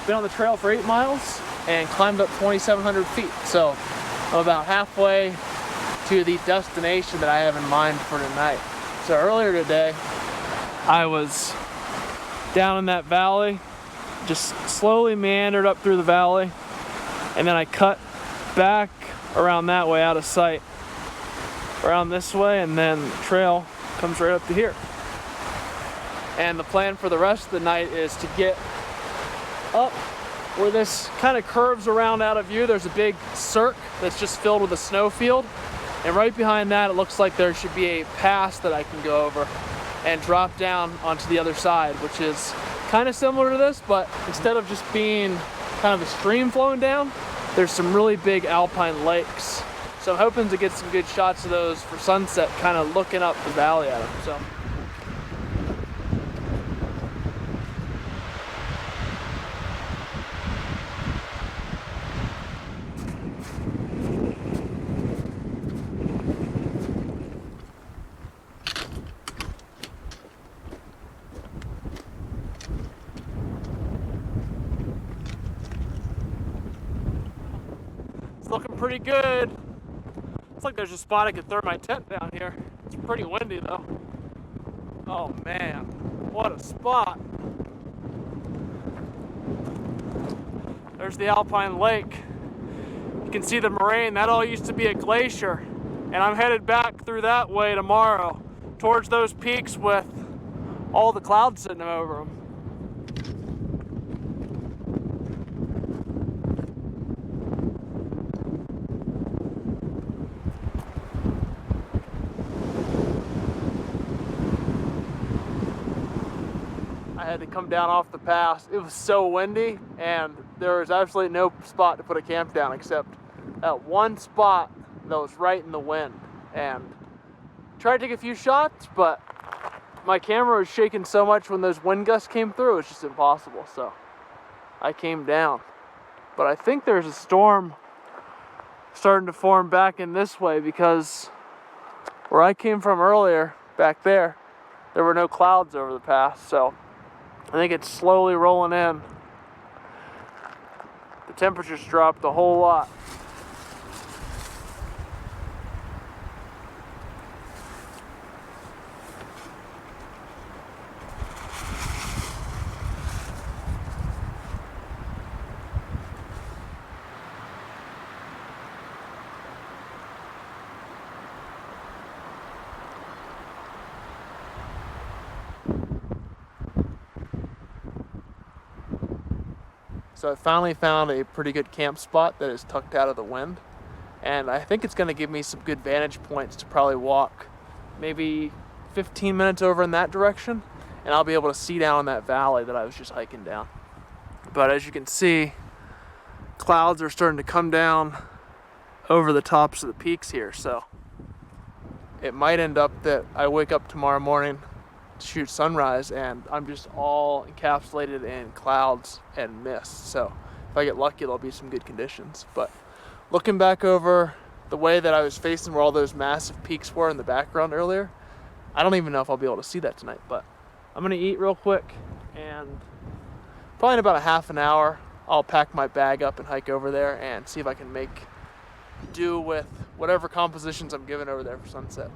been on the trail for 8 miles and climbed up 2,700 feet. So I'm about halfway to the destination that I have in mind for tonight. So earlier today, I was down in that valley, just slowly meandered up through the valley, and then I cut back around that way out of sight, around this way, and then the trail comes right up to here. And the plan for the rest of the night is to get up where this kind of curves around out of view. There's a big cirque that's just filled with a snow field, and right behind that it looks like there should be a pass that I can go over and drop down onto the other side, which is kind of similar to this, but instead of just being kind of a stream flowing down, there's some really big alpine lakes. So I'm hoping to get some good shots of those for sunset, kind of looking up the valley at them. So it's looking pretty good. Looks like there's a spot I could throw my tent down here. It's pretty windy though. Oh man, what a spot. There's the alpine lake. You can see the moraine. That all used to be a glacier. And I'm headed back through that way tomorrow towards those peaks with all the clouds sitting over them. I had to come down off the pass. It was so windy, and there was absolutely no spot to put a camp down except at one spot that was right in the wind. And tried to take a few shots, but my camera was shaking so much when those wind gusts came through, it was just impossible. So I came down. But I think there's a storm starting to form back in this way, because where I came from earlier, back there were no clouds over the pass. So I think it's slowly rolling in. The temperature's dropped a whole lot. So I finally found a pretty good camp spot that is tucked out of the wind, and I think it's going to give me some good vantage points to probably walk maybe 15 minutes over in that direction, and I'll be able to see down in that valley that I was just hiking down. But as you can see, clouds are starting to come down over the tops of the peaks here, so it might end up that I wake up tomorrow morning to shoot sunrise and I'm just all encapsulated in clouds and mist. So if I get lucky, there'll be some good conditions. But looking back over the way that I was facing where all those massive peaks were in the background earlier, I don't even know if I'll be able to see that tonight. But I'm gonna eat real quick, and probably in about a half an hour I'll pack my bag up and hike over there and see if I can make do with whatever compositions I'm given over there for sunset.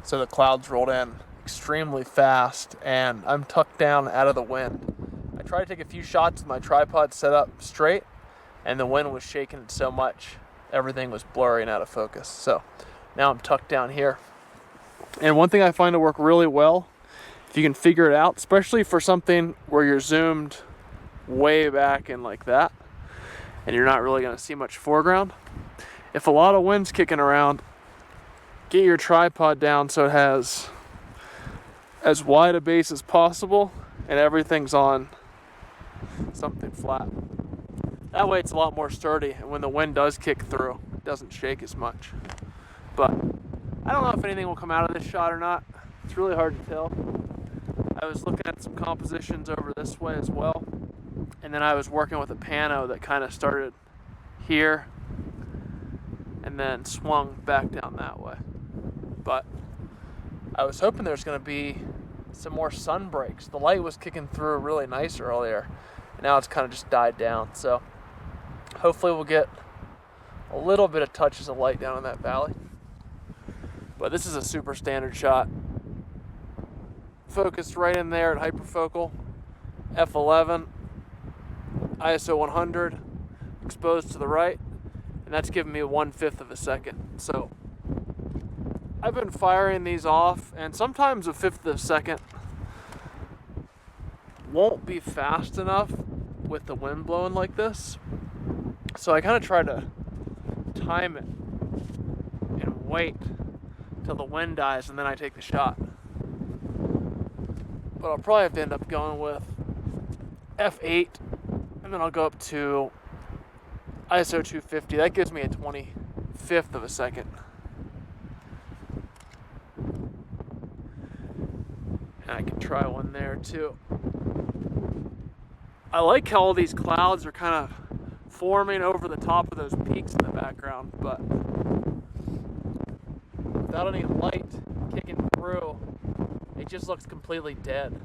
So the clouds rolled in extremely fast, and I'm tucked down out of the wind. I tried to take a few shots with my tripod set up straight, and the wind was shaking it so much, everything was blurry and out of focus. So now I'm tucked down here. And one thing I find to work really well, if you can figure it out, especially for something where you're zoomed way back in like that, and you're not really gonna see much foreground, if a lot of wind's kicking around, get your tripod down so it has as wide a base as possible and everything's on something flat. That way it's a lot more sturdy, and when the wind does kick through, it doesn't shake as much. But I don't know if anything will come out of this shot or not. It's really hard to tell. I was looking at some compositions over this way as well, and then I was working with a pano that kind of started here and then swung back down that way. But I was hoping there's going to be some more sun breaks. The light was kicking through really nice earlier, and now it's kind of just died down. So hopefully we'll get a little bit of touches of light down in that valley. But this is a super standard shot. Focused right in there at hyperfocal, f11, ISO 100, exposed to the right, and that's giving me 1/5 of a second. So I've been firing these off, and sometimes 1/5 of a second won't be fast enough with the wind blowing like this. So I kind of try to time it and wait till the wind dies, and then I take the shot. But I'll probably have to end up going with f8, and then I'll go up to ISO 250. That gives me a 1/25 of a second. And I can try one there too. I like how all these clouds are kind of forming over the top of those peaks in the background, but without any light kicking through, it just looks completely dead.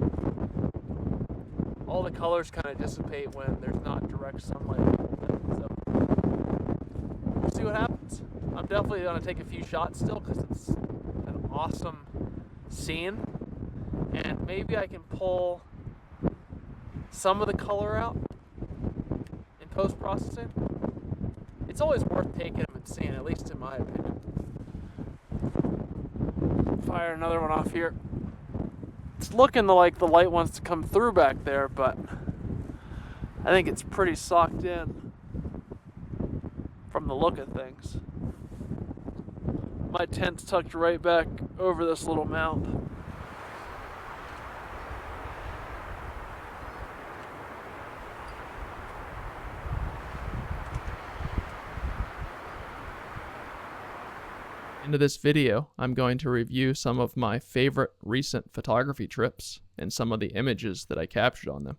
All the colors kind of dissipate when there's not direct sunlight. So we'll see what happens. I'm definitely going to take a few shots still because it's an awesome scene. And maybe I can pull some of the color out in post-processing. It's always worth taking them and seeing, at least in my opinion. Fire another one off here. It's looking like the light wants to come through back there, but I think it's pretty socked in from the look of things. My tent's tucked right back over this little mound. Into this video, I'm going to review some of my favorite recent photography trips and some of the images that I captured on them.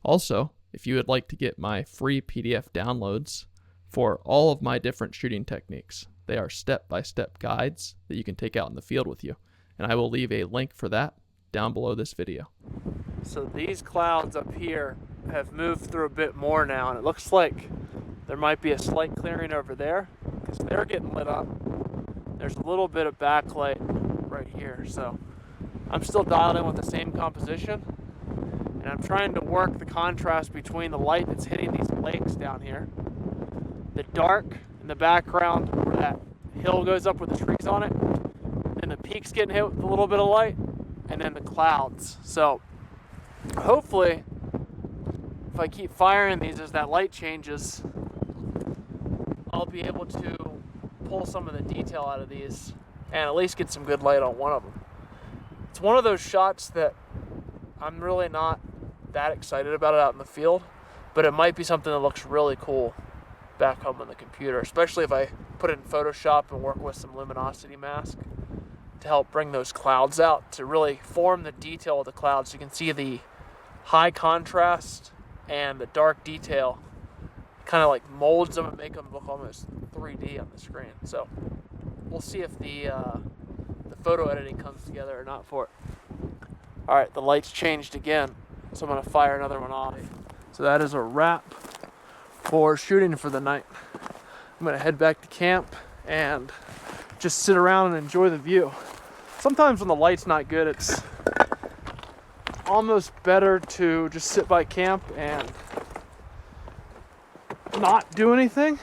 Also, if you would like to get my free PDF downloads for all of my different shooting techniques, they are step-by-step guides that you can take out in the field with you, and I will leave a link for that down below this video. So these clouds up here have moved through a bit more now, and it looks like there might be a slight clearing over there because they're getting lit up. There's a little bit of backlight right here, so I'm still dialed in with the same composition, and I'm trying to work the contrast between the light that's hitting these lakes down here, the dark in the background where that hill goes up with the trees on it, and the peaks getting hit with a little bit of light, and then the clouds. So hopefully, if I keep firing these as that light changes, I'll be able to pull some of the detail out of these and at least get some good light on one of them. It's one of those shots that I'm really not that excited about it out in the field, but it might be something that looks really cool back home on the computer, especially if I put it in Photoshop and work with some luminosity mask to help bring those clouds out, to really form the detail of the clouds so you can see the high contrast and the dark detail kind of like molds them and make them look almost 3D on the screen. So we'll see if the photo editing comes together or not for it. All right, the light's changed again, so I'm gonna fire another one off. So that is a wrap for shooting for the night. I'm gonna head back to camp and just sit around and enjoy the view. Sometimes when the light's not good, it's almost better to just sit by camp and not do anything.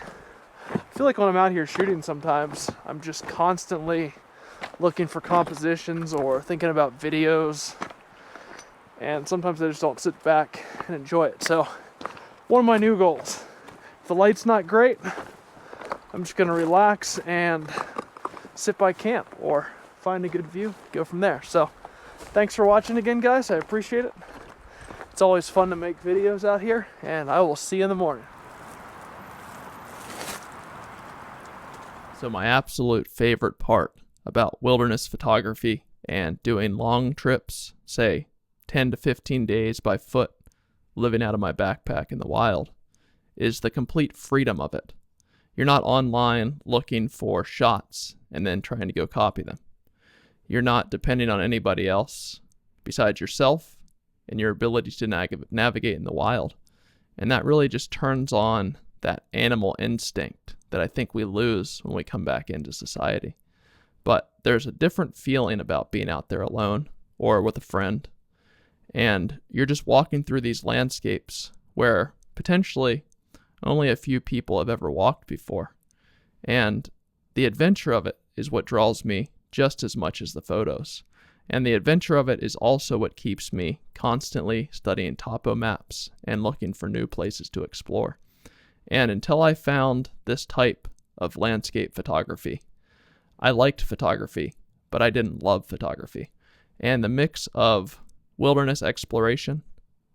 I feel like when I'm out here shooting sometimes, I'm just constantly looking for compositions or thinking about videos, and sometimes I just don't sit back and enjoy it. So one of my new goals, if the light's not great, I'm just gonna relax and sit by camp or find a good view, go from there. So thanks for watching again, guys. I appreciate it. It's always fun to make videos out here, and I will see you in the morning. So my absolute favorite part about wilderness photography and doing long trips, say 10 to 15 days by foot, living out of my backpack in the wild, is the complete freedom of it. You're not online looking for shots and then trying to go copy them. You're not depending on anybody else besides yourself and your ability to navigate in the wild. And that really just turns on that animal instinct that I think we lose when we come back into society. But there's a different feeling about being out there alone or with a friend. And you're just walking through these landscapes where potentially only a few people have ever walked before. And the adventure of it is what draws me just as much as the photos. And the adventure of it is also what keeps me constantly studying topo maps and looking for new places to explore. And until I found this type of landscape photography, I liked photography, but I didn't love photography. And the mix of wilderness exploration,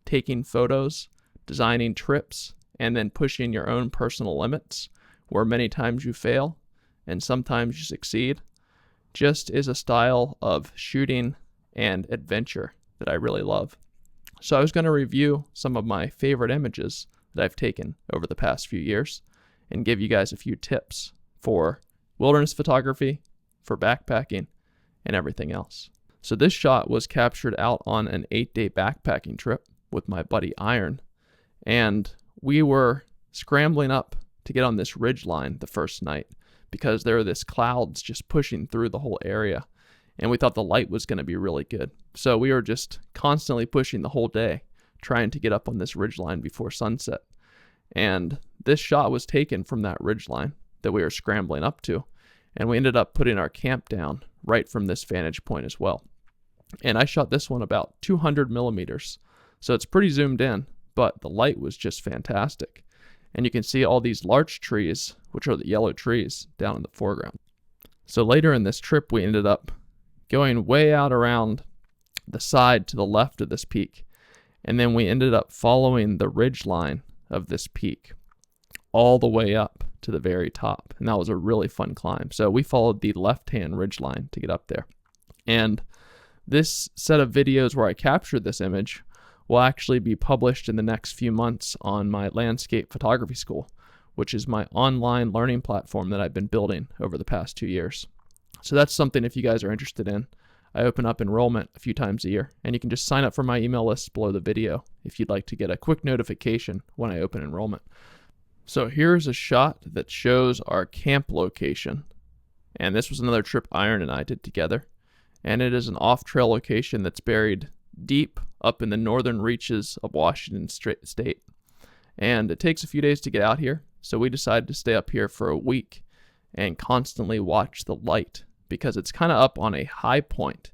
taking photos, designing trips, and then pushing your own personal limits, where many times you fail and sometimes you succeed, just is a style of shooting and adventure that I really love. So I was going to review some of my favorite images that I've taken over the past few years and give you guys a few tips for wilderness photography, for backpacking, and everything else. So this shot was captured out on an 8-day backpacking trip with my buddy Iron, and we were scrambling up to get on this ridge line the first night because there were this clouds just pushing through the whole area, and we thought the light was going to be really good. So we were just constantly pushing the whole day, trying to get up on this ridge line before sunset. And this shot was taken from that ridge line that we were scrambling up to, and we ended up putting our camp down right from this vantage point as well. And I shot this one about 200 millimeters, so it's pretty zoomed in, but the light was just fantastic. And you can see all these larch trees, which are the yellow trees, down in the foreground. So later in this trip, we ended up going way out around the side to the left of this peak, and then we ended up following the ridge line of this peak all the way up to the very top, and that was a really fun climb. So we followed the left-hand ridge line to get up there. And this set of videos where I captured this image will actually be published in the next few months on my landscape photography school, which is my online learning platform that I've been building over the past 2 years. So that's something if you guys are interested in. I open up enrollment a few times a year, and you can just sign up for my email list below the video if you'd like to get a quick notification when I open enrollment. So here's a shot that shows our camp location, and this was another trip Iron and I did together, and it is an off-trail location that's buried deep up in the northern reaches of Washington State. And it takes a few days to get out here, so we decided to stay up here for a week and constantly watch the light because it's kind of up on a high point.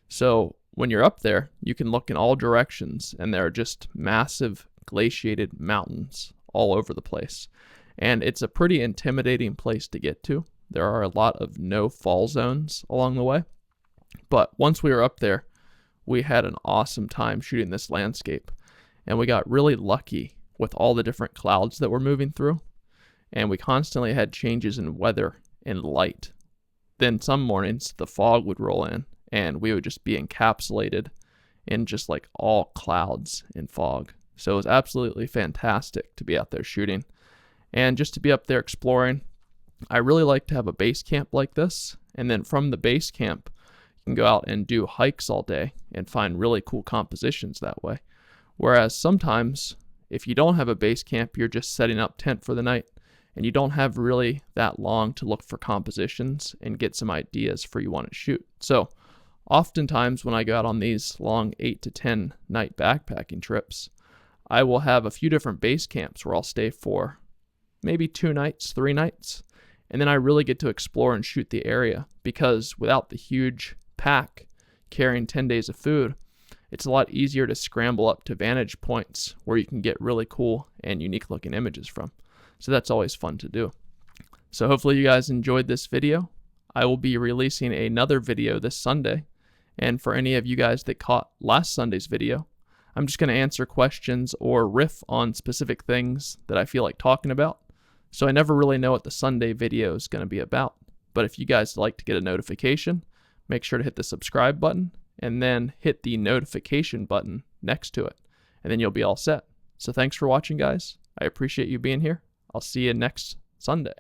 So when you're up there, you can look in all directions, and there are just massive glaciated mountains all over the place. And it's a pretty intimidating place to get to. There are a lot of no-fall zones along the way. But once we were up there, we had an awesome time shooting this landscape. And we got really lucky with all the different clouds that were moving through. And we constantly had changes in weather and light. Then some mornings, the fog would roll in, and we would just be encapsulated in just like all clouds and fog. So it was absolutely fantastic to be out there shooting. And just to be up there exploring, I really like to have a base camp like this. And then from the base camp, you can go out and do hikes all day and find really cool compositions that way. Whereas sometimes, if you don't have a base camp, you're just setting up tent for the night, and you don't have really that long to look for compositions and get some ideas for you want to shoot. So oftentimes when I go out on these long 8 to 10 night backpacking trips, I will have a few different base camps where I'll stay for maybe 2 nights, 3 nights, and then I really get to explore and shoot the area, because without the huge pack carrying 10 days of food, it's a lot easier to scramble up to vantage points where you can get really cool and unique looking images from. So that's always fun to do. So hopefully you guys enjoyed this video. I will be releasing another video this Sunday. And for any of you guys that caught last Sunday's video, I'm just going to answer questions or riff on specific things that I feel like talking about. So I never really know what the Sunday video is going to be about. But if you guys like to get a notification, make sure to hit the subscribe button and then hit the notification button next to it, and then you'll be all set. So thanks for watching, guys. I appreciate you being here. I'll see you next Sunday.